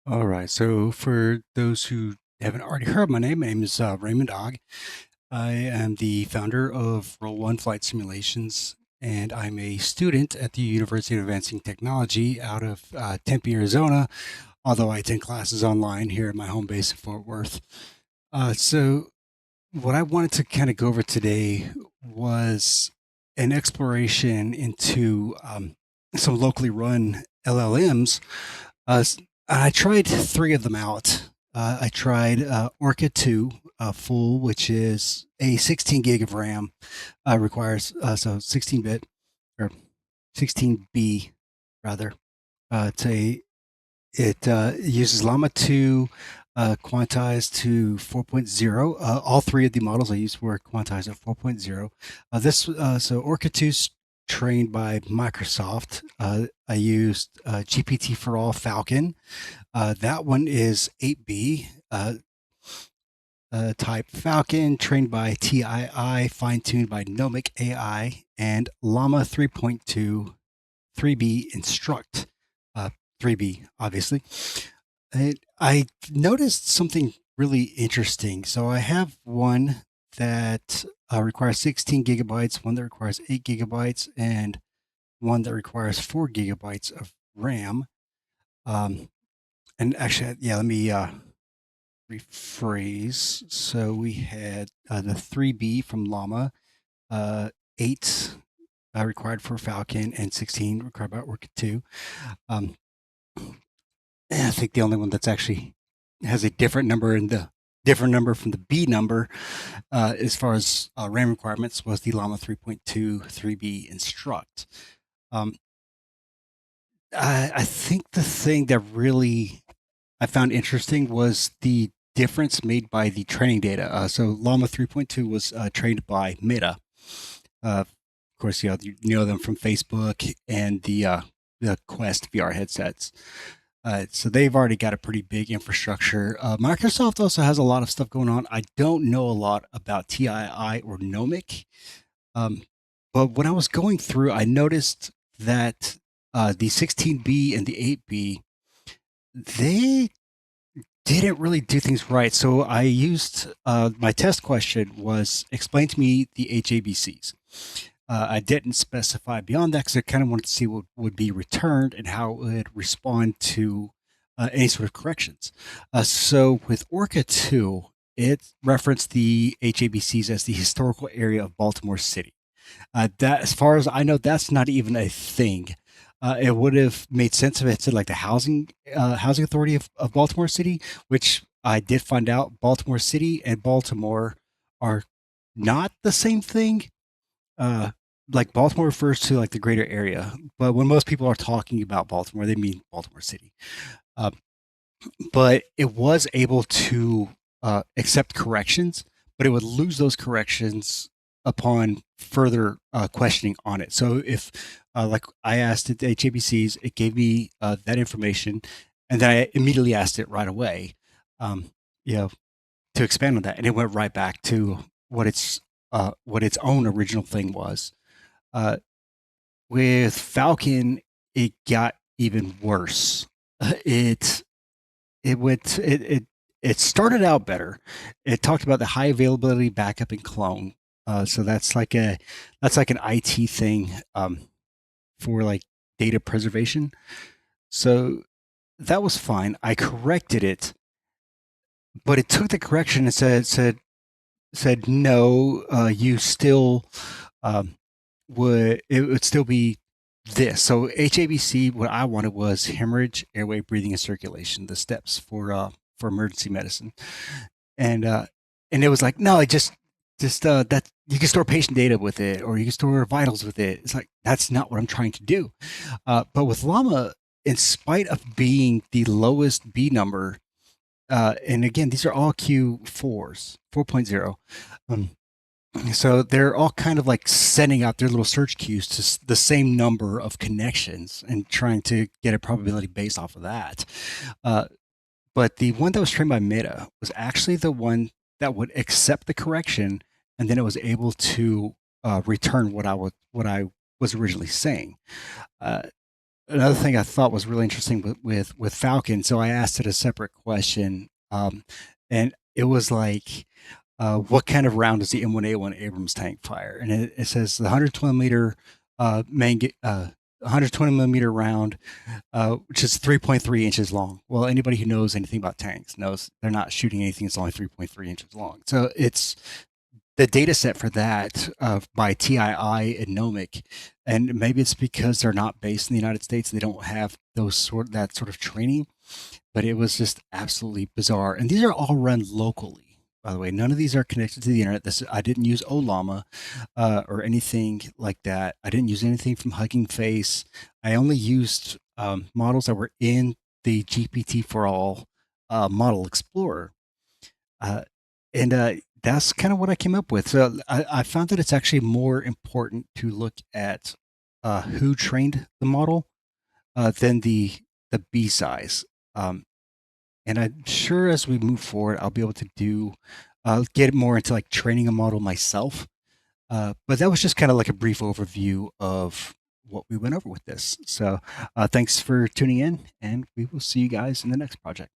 All right. So for those who haven't already heard my name is Raymond Ogg. I am the founder of Roll One Flight Simulations, and I'm a student at the University of Advancing Technology out of Tempe, Arizona, although I attend classes online here at my home base in Fort Worth. So what I wanted to kind of go over today was an exploration into some locally run LLMs. uh, I tried three of them out. I tried Orca 2 full, which is a 16 gig of RAM, requires so 16-bit or 16B rather. It uses Llama 2 quantized to 4.0. All three of the models I used were quantized at 4.0. So Orca 2 is trained by Microsoft. I used GPT4ALL Falcon. That one is 8B type Falcon, trained by TII, fine-tuned by Nomic AI, and LLaMA 3.2 3B Instruct 3B, obviously. I noticed something really interesting. So I have one that requires 16 gigabytes, one that requires 8 gigabytes, and one that requires 4 gigabytes of RAM. Um, and actually, yeah, let me rephrase. So we had the 3B from LLaMA, 8 required for Falcon, and 16 required by Orca 2. Um, I think the only one that's actually has a different number in the different number from the B number as far as RAM requirements was the LLaMA 3.2 3B Instruct. Um, I think the thing that really I found interesting was the difference made by the training data. So LLaMA 3.2 was trained by Meta. Of course, you know them from Facebook and the Quest VR headsets. So they've already got a pretty big infrastructure. Microsoft also has a lot of stuff going on. I don't know a lot about TII or Nomic, um, but when I was going through, I noticed that the 16B and the 8B, they didn't really do things right. So I used my test question was explain to me the HABCs. I didn't specify beyond that because I kind of wanted to see what would be returned and how it would respond to any sort of corrections. So with Orca 2, it referenced the HABCs as the historical area of Baltimore City. That, as far as I know, that's not even a thing. It would have made sense if it said like the housing authority of Baltimore City, which I did find out Baltimore City and Baltimore are not the same thing. Uh, like Baltimore refers to like the greater area, but when most people are talking about Baltimore, they mean Baltimore City. Um, but it was able to accept corrections, but it would lose those corrections upon further questioning on it. So if, like I asked it the HABCs, it gave me that information, and then I immediately asked it right away, um, you know, to expand on that, and it went right back to what its own original thing was. Uh, with Falcon, it got even worse. It it started out better. It talked about the high availability backup and clone. So that's like an IT thing for like data preservation. So that was fine. I corrected it, but it took the correction and said no. You still um, would still be this. So HABC, what I wanted was hemorrhage, airway, breathing, and circulation, the steps for emergency medicine. And and it was like, no, it just that you can store patient data with it, or you can store vitals with it. It's like that's not what I'm trying to do. But with LLaMA, in spite of being the lowest B number, and again, these are all Q4s, 4.0. Um, so they're all kind of like sending out their little search queues to the same number of connections and trying to get a probability based off of that. Uh, but the one that was trained by Meta was actually the one that would accept the correction, and then it was able to return what I was originally saying. Uh, another thing I thought was really interesting with Falcon. So I asked it a separate question, and it was like, what kind of round does the M1A1 Abrams tank fire? And it says the 120 millimeter main 120 millimeter round, which is 3.3 inches long. Well, anybody who knows anything about tanks knows they're not shooting anything that's only 3.3 inches long. So it's the data set for that by TII and Nomic, and maybe it's because they're not based in the United States, they don't have that sort of training, but it was just absolutely bizarre. And these are all run locally, by the way. None of these are connected to the internet. I didn't use LLaMA or anything like that. I didn't use anything from Hugging Face. I only used models that were in the GPT4ALL Model Explorer. Uh, and that's kind of what I came up with. So I found that it's actually more important to look at who trained the model than the B size. Um, and I'm sure as we move forward, I'll be able to get more into like training a model myself. But that was just kind of like a brief overview of what we went over with this. So thanks for tuning in, and we will see you guys in the next project.